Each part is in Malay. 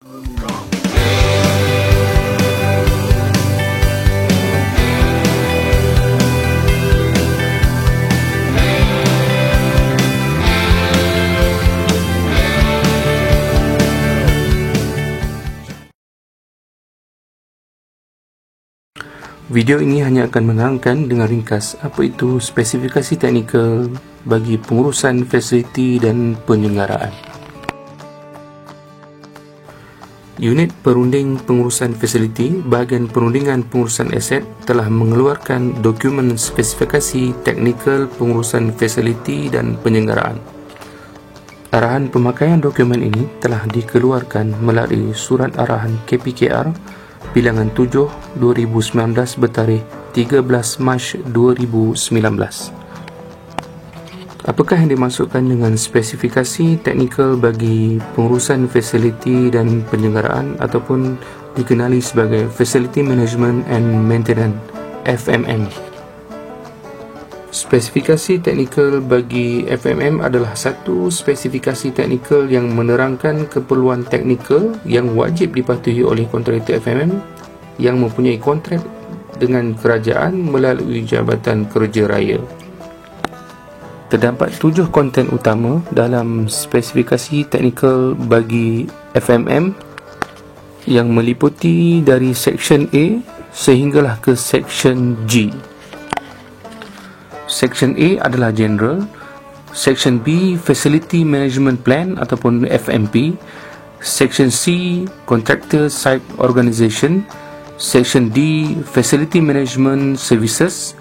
Video ini hanya akan menerangkan dengan ringkas apa itu spesifikasi teknikal bagi pengurusan fasiliti dan penyelenggaraan. Unit Perunding Pengurusan Fasiliti, bahagian perundingan pengurusan aset, telah mengeluarkan dokumen spesifikasi teknikal pengurusan fasiliti dan penyelenggaraan. Arahan pemakaian dokumen ini telah dikeluarkan melalui Surat Arahan KPKR Bilangan 7 2019 bertarikh 13 Mac 2019. Apakah yang dimaksudkan dengan spesifikasi teknikal bagi pengurusan fasiliti dan penyelenggaraan ataupun dikenali sebagai Facility Management and Maintenance (FMM)? Spesifikasi teknikal bagi FMM adalah satu spesifikasi teknikal yang menerangkan keperluan teknikal yang wajib dipatuhi oleh kontraktor FMM yang mempunyai kontrak dengan kerajaan melalui Jabatan Kerja Raya. Terdapat 7 konten utama dalam spesifikasi teknikal bagi FMM yang meliputi dari Section A sehinggalah ke Section G. Section A adalah General, Section B Facility Management Plan ataupun FMP, Section C Contractor Site Organisation, Section D Facility Management Services,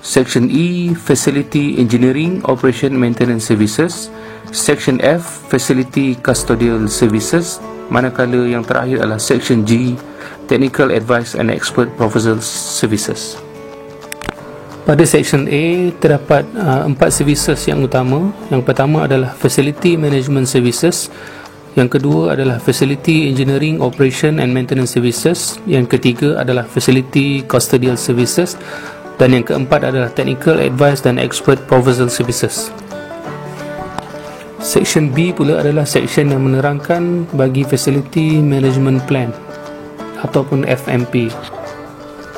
Section E Facility Engineering Operation Maintenance Services, Section F Facility Custodial Services, manakala yang terakhir adalah Section G Technical Advice and Expert Proposal Services. Pada Section A terdapat 4 services yang utama. Yang pertama adalah Facility Management Services, yang kedua adalah Facility Engineering Operation and Maintenance Services, yang ketiga adalah Facility Custodial Services, dan yang keempat adalah Technical Advice dan Expert Proposal Services. Section B pula adalah section yang menerangkan bagi Facility Management Plan ataupun FMP.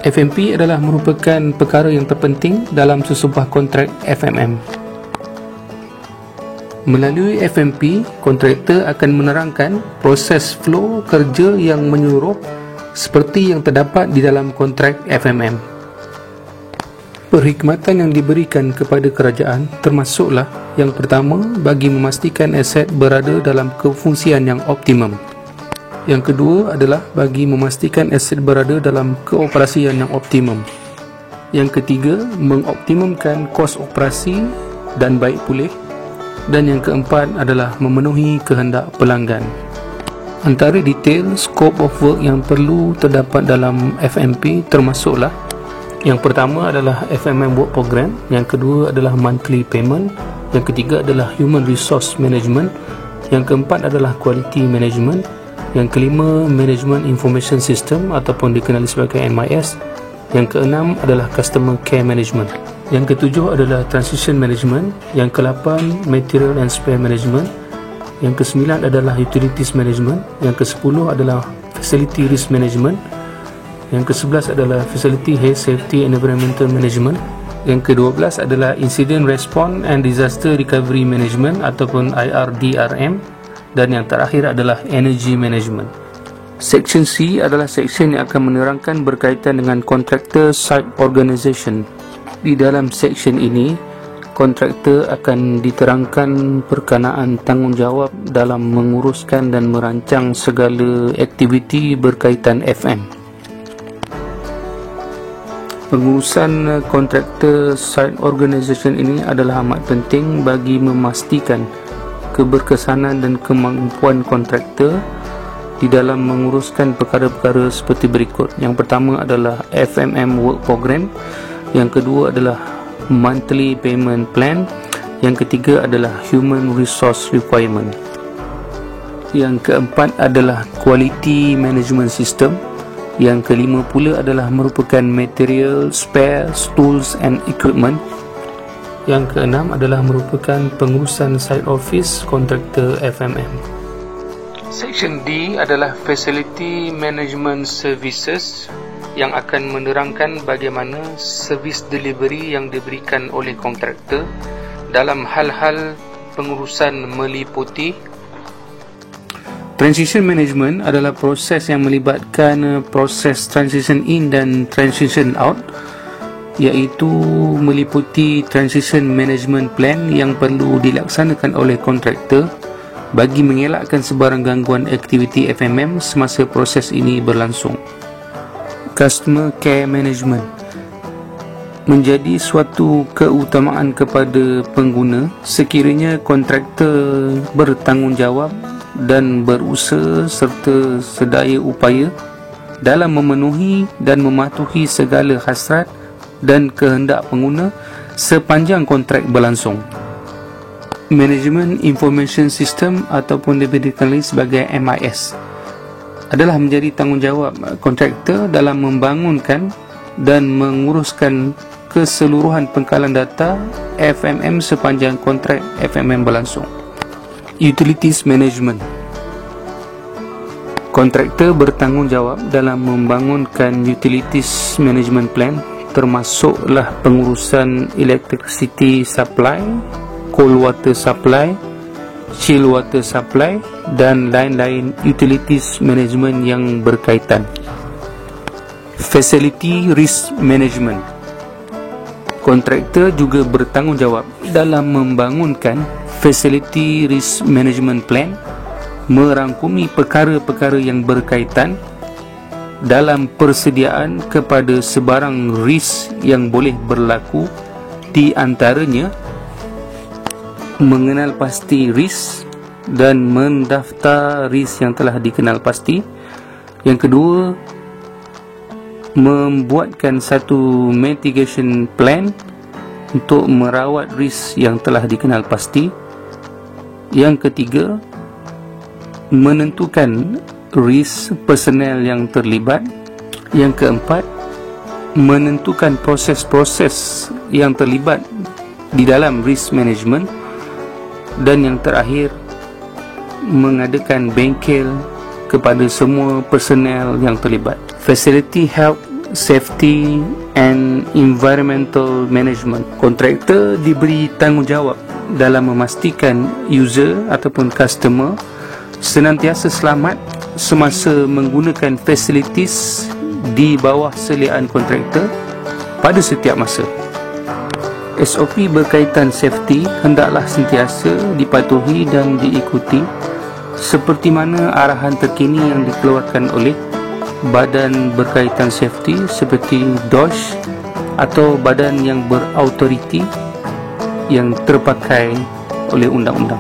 FMP adalah merupakan perkara yang terpenting dalam sesebuah kontrak FMM. Melalui FMP, kontraktor akan menerangkan proses flow kerja yang menyeluruh seperti yang terdapat di dalam kontrak FMM. Perkhidmatan yang diberikan kepada kerajaan termasuklah yang pertama bagi memastikan aset berada dalam kefungsian yang optimum. Yang kedua adalah bagi memastikan aset berada dalam keoperasian yang optimum. Yang ketiga, mengoptimumkan kos operasi dan baik pulih. Dan yang keempat adalah memenuhi kehendak pelanggan. Antara detail scope of work yang perlu terdapat dalam FMP termasuklah: yang pertama adalah FMM Work Program, yang kedua adalah Monthly Payment, yang ketiga adalah Human Resource Management, yang keempat adalah Quality Management, yang kelima Management Information System ataupun dikenali sebagai MIS, yang keenam adalah Customer Care Management, yang ketujuh adalah Transition Management, yang ke-8 Material and Spare Management, yang ke-9 adalah Utilities Management, yang ke-10 adalah Facility Risk Management, yang ke-11 adalah Facility Health Safety and Environmental Management, yang ke-12 adalah Incident Response and Disaster Recovery Management ataupun IRDRM, dan yang terakhir adalah Energy Management. Section C adalah section yang akan menerangkan berkaitan dengan Contractor Site Organisation. Di dalam section ini, kontraktor akan diterangkan perkenaan tanggungjawab dalam menguruskan dan merancang segala aktiviti berkaitan FM. Pengurusan Contractor Site Organisation ini adalah amat penting bagi memastikan keberkesanan dan kemampuan kontraktor di dalam menguruskan perkara-perkara seperti berikut. Yang pertama adalah FMM Work Program, yang kedua adalah Monthly Payment Plan, yang ketiga adalah Human Resource Requirement, yang keempat adalah Quality Management System, yang kelima pula adalah merupakan Material, Spares, Tools and Equipment, yang keenam adalah merupakan pengurusan Site Office Kontraktor FMM. Section D adalah Facility Management Services yang akan menerangkan bagaimana servis delivery yang diberikan oleh kontraktor dalam hal-hal pengurusan meliputi Transition Management adalah proses yang melibatkan proses transition in dan transition out, iaitu meliputi Transition Management Plan yang perlu dilaksanakan oleh kontraktor bagi mengelakkan sebarang gangguan aktiviti FMM semasa proses ini berlangsung. Customer Care Management menjadi suatu keutamaan kepada pengguna sekiranya kontraktor bertanggungjawab dan berusaha serta sedaya upaya dalam memenuhi dan mematuhi segala hasrat dan kehendak pengguna sepanjang kontrak berlangsung. Management Information System ataupun lebih dikenali sebagai MIS adalah menjadi tanggungjawab kontraktor dalam membangunkan dan menguruskan keseluruhan pengkalan data FMM sepanjang kontrak FMM berlangsung. Utilities Management, kontraktor bertanggungjawab dalam membangunkan Utilities Management Plan, termasuklah pengurusan electricity supply, cold water supply, chill water supply dan lain-lain utilities management yang berkaitan. Facility Risk Management, kontraktor juga bertanggungjawab dalam membangunkan Facility Risk Management Plan, merangkumi perkara-perkara yang berkaitan dalam persediaan kepada sebarang risk yang boleh berlaku, di antaranya mengenal pasti risk dan mendaftar risk yang telah dikenal pasti. Yang kedua, membuatkan satu mitigation plan untuk merawat risk yang telah dikenal pasti. Yang ketiga, menentukan risk personel yang terlibat. Yang keempat, menentukan proses-proses yang terlibat di dalam risk management. Dan yang terakhir, mengadakan bengkel kepada semua personel yang terlibat. Facility Health, Safety and Environmental Management, kontraktor diberi tanggungjawab dalam memastikan user ataupun customer senantiasa selamat semasa menggunakan facilities di bawah seliaan kontraktor pada setiap masa. SOP berkaitan safety hendaklah sentiasa dipatuhi dan diikuti seperti mana arahan terkini yang dikeluarkan oleh badan berkaitan safety seperti DOSH atau badan yang berautoriti yang terpakai oleh undang-undang.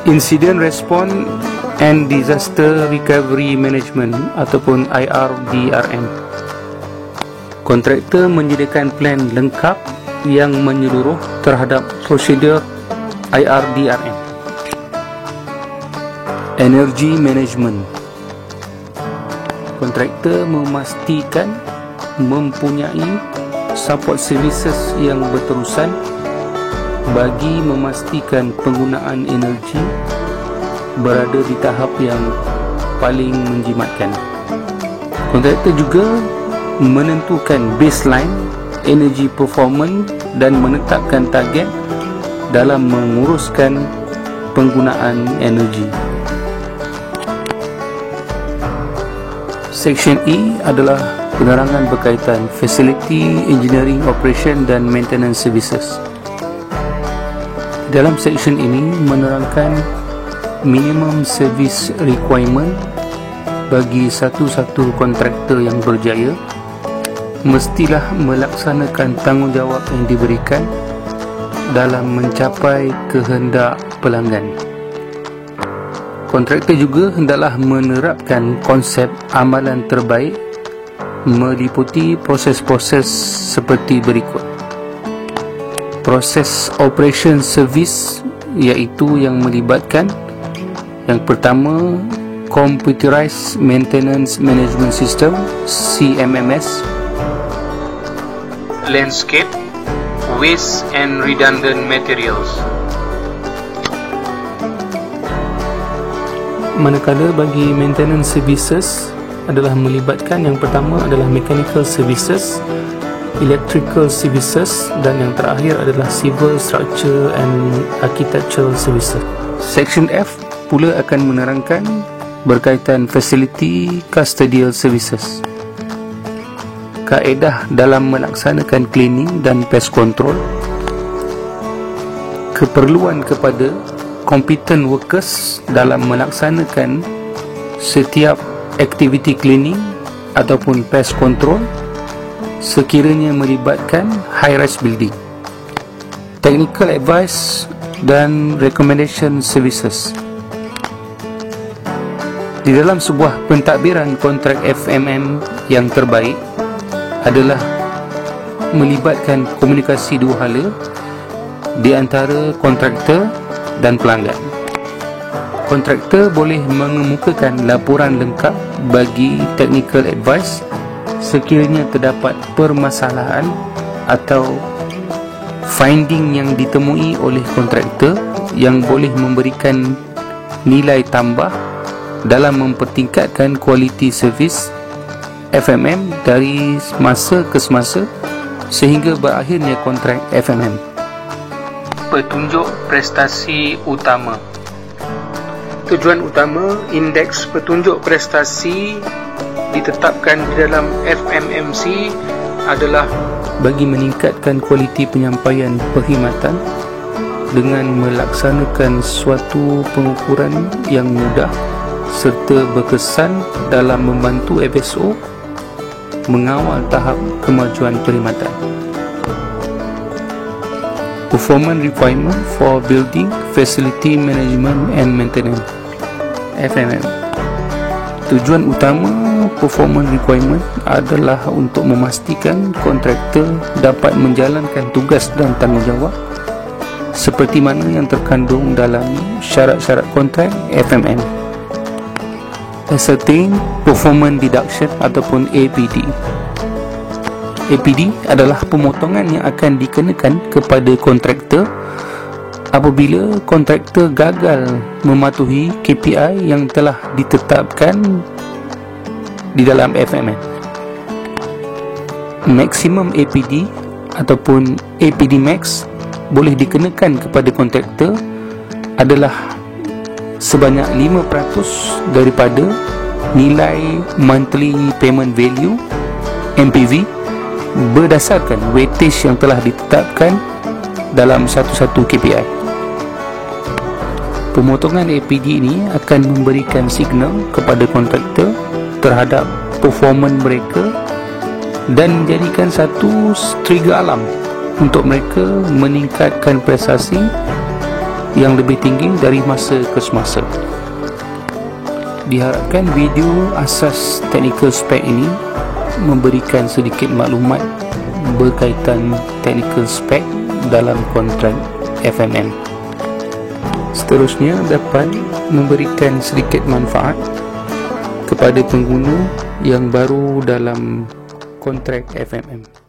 Incident Response and Disaster Recovery Management ataupun IRDRM, kontraktor menyediakan plan lengkap yang menyeluruh terhadap prosedur IRDRM. Energy Management, kontraktor memastikan mempunyai support services yang berterusan bagi memastikan penggunaan energi berada di tahap yang paling menjimatkan. Kontraktor juga menentukan baseline energy performance dan menetapkan target dalam menguruskan penggunaan energi. Section E adalah penerangan berkaitan Facility Engineering Operation dan Maintenance Services. Dalam section ini menerangkan minimum service requirement bagi satu-satu kontraktor yang berjaya mestilah melaksanakan tanggungjawab yang diberikan dalam mencapai kehendak pelanggan. Kontraktor juga hendaklah menerapkan konsep amalan terbaik meliputi proses-proses seperti berikut. Proses operation service, iaitu yang melibatkan yang pertama, Computerized Maintenance Management System CMMS, Landscape, Waste and Redundant Materials. manakala bagi maintenance services adalah melibatkan yang pertama adalah mechanical services, electrical services, dan yang terakhir adalah civil structure and architectural services. Section F pula akan menerangkan berkaitan facility custodial services, kaedah dalam melaksanakan cleaning dan pest control, keperluan kepada competent workers dalam melaksanakan setiap aktiviti cleaning ataupun pest control sekiranya melibatkan high-rise building, technical advice dan recommendation services. Di dalam sebuah pentadbiran kontrak FMM yang terbaik adalah melibatkan komunikasi dua hala di antara kontraktor dan pelanggan. Kontraktor boleh mengemukakan laporan lengkap bagi technical advice sekiranya terdapat permasalahan atau finding yang ditemui oleh kontraktor yang boleh memberikan nilai tambah dalam mempertingkatkan kualiti servis FMM dari masa ke semasa sehingga berakhirnya kontrak FMM. Petunjuk prestasi utama. Tujuan utama indeks petunjuk prestasi ditetapkan di dalam FMMC adalah bagi meningkatkan kualiti penyampaian perkhidmatan dengan melaksanakan suatu pengukuran yang mudah serta berkesan dalam membantu FSO mengawal tahap kemajuan perkhidmatan. Performance requirement for building facility management and maintenance FMM. Tujuan utama performance requirement adalah untuk memastikan kontraktor dapat menjalankan tugas dan tanggungjawab seperti mana yang terkandung dalam syarat-syarat kontrak FMM. Ascertain performance deduction ataupun APD. APD adalah pemotongan yang akan dikenakan kepada kontraktor apabila kontraktor gagal mematuhi KPI yang telah ditetapkan di dalam FMM. Maximum APD ataupun APD max boleh dikenakan kepada kontraktor adalah sebanyak 5% daripada nilai monthly payment value MPV berdasarkan weightage yang telah ditetapkan dalam satu-satu KPI. Pemotongan APD ini akan memberikan signal kepada kontraktor terhadap performance mereka dan menjadikan satu trigger alam untuk mereka meningkatkan prestasi yang lebih tinggi dari masa ke semasa. Diharapkan video asas technical spec ini memberikan sedikit maklumat berkaitan technical spec dalam kontrak FMM. Seterusnya dapat memberikan sedikit manfaat kepada pengguna yang baru dalam kontrak FMM.